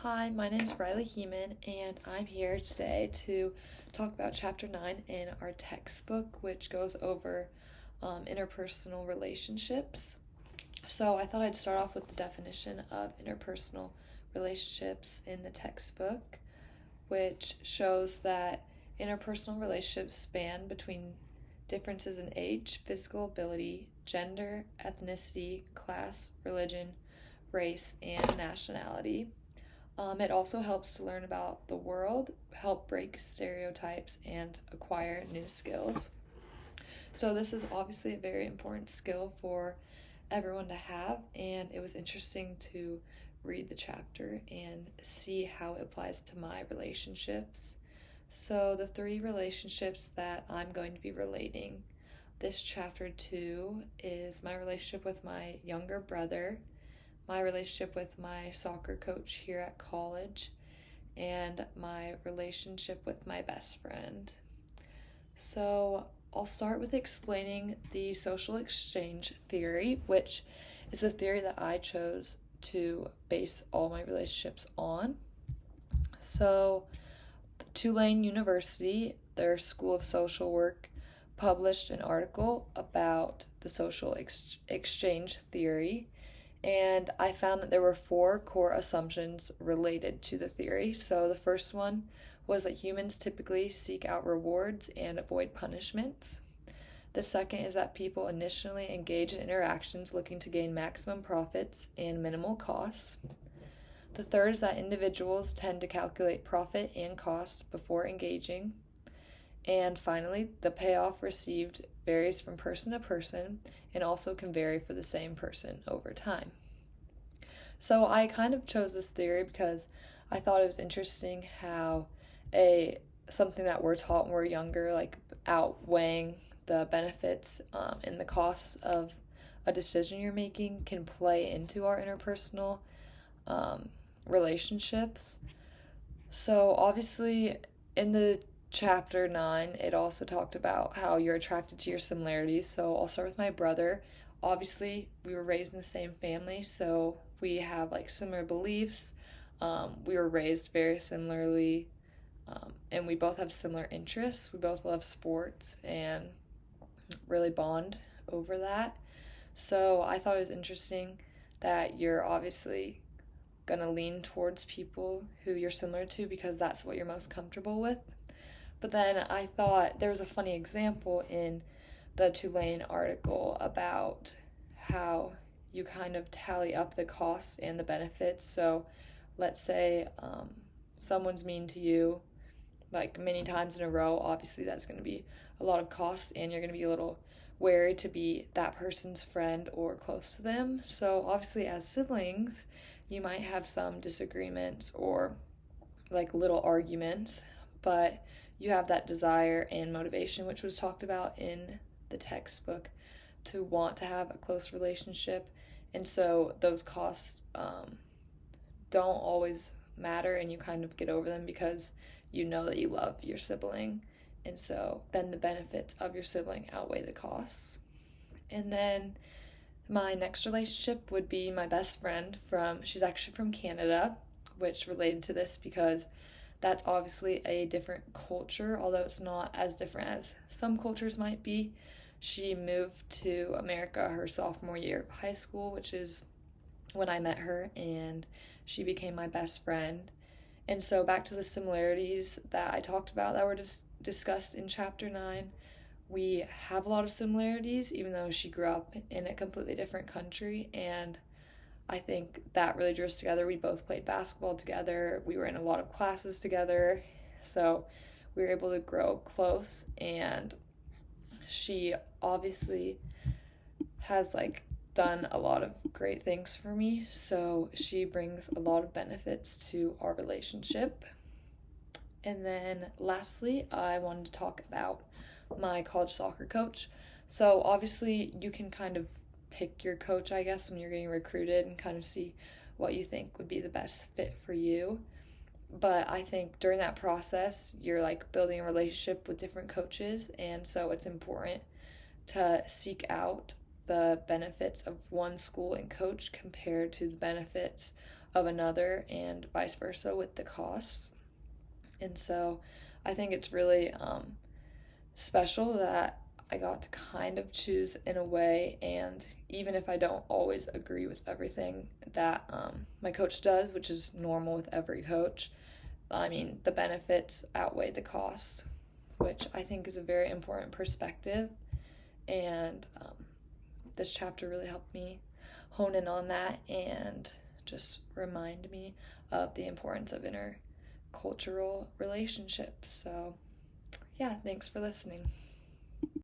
Hi, my name is Riley Heeman, and I'm here today to talk about Chapter 9 in our textbook, which goes over interpersonal relationships. So I thought I'd start off with the definition of interpersonal relationships in the textbook, which shows that interpersonal relationships span between differences in age, physical ability, gender, ethnicity, class, religion, race, and nationality. It also helps to learn about the world, help break stereotypes, and acquire new skills. So, this is obviously a very important skill for everyone to have, and it was interesting to read the chapter and see how it applies to my relationships. So, the three relationships that I'm going to be relating this chapter to is my relationship with my younger brother, my relationship with my soccer coach here at college, and my relationship with my best friend. So, I'll start with explaining the social exchange theory, which is a theory that I chose to base all my relationships on. So, Tulane University, their School of Social Work, published an article about the social exchange theory, and I found that there were four core assumptions related to the theory. So the first one was that humans typically seek out rewards and avoid punishments. The second is that people initially engage in interactions looking to gain maximum profits and minimal costs. The third is that individuals tend to calculate profit and cost before engaging. And finally, the payoff received varies from person to person and also can vary for the same person over time. So I kind of chose this theory because I thought it was interesting how something that we're taught when we're younger, like outweighing the benefits and the costs of a decision you're making, can play into our interpersonal relationships. So obviously in the chapter 9, it also talked about how you're attracted to your similarities. So I'll start with my brother. Obviously, we were raised in the same family, so we have like similar beliefs. We were raised very similarly, and we both have similar interests. We both love sports and really bond over that. So I thought it was interesting that you're obviously going to lean towards people who you're similar to because that's what you're most comfortable with. But then I thought there was a funny example in the Tulane article about how you kind of tally up the costs and the benefits. So let's say someone's mean to you like many times in a row. Obviously that's going to be a lot of costs, and you're going to be a little wary to be that person's friend or close to them. So obviously as siblings, you might have some disagreements or like little arguments, but you have that desire and motivation, which was talked about in the textbook, to want to have a close relationship. And so those costs don't always matter, and you kind of get over them because you know that you love your sibling. And so then the benefits of your sibling outweigh the costs. And then my next relationship would be my best friend she's actually from Canada, which related to this because that's obviously a different culture, although it's not as different as some cultures might be. She moved to America her sophomore year of high school, which is when I met her, and she became my best friend. And so back to the similarities that I talked about that were discussed in Chapter 9, we have a lot of similarities, even though she grew up in a completely different country, and I think that really drew us together. We both played basketball together. We were in a lot of classes together. So we were able to grow close, and she obviously has like done a lot of great things for me. So she brings a lot of benefits to our relationship. And then lastly, I wanted to talk about my college soccer coach. So obviously you can kind of pick your coach, I guess, when you're getting recruited and kind of see what you think would be the best fit for you. But I think during that process, you're like building a relationship with different coaches, and so it's important to seek out the benefits of one school and coach compared to the benefits of another, and vice versa with the costs. And so I think it's really special that I got to kind of choose in a way, and even if I don't always agree with everything that my coach does, which is normal with every coach, I mean, the benefits outweigh the cost, which I think is a very important perspective. And this chapter really helped me hone in on that and just remind me of the importance of intercultural relationships. So, yeah, thanks for listening.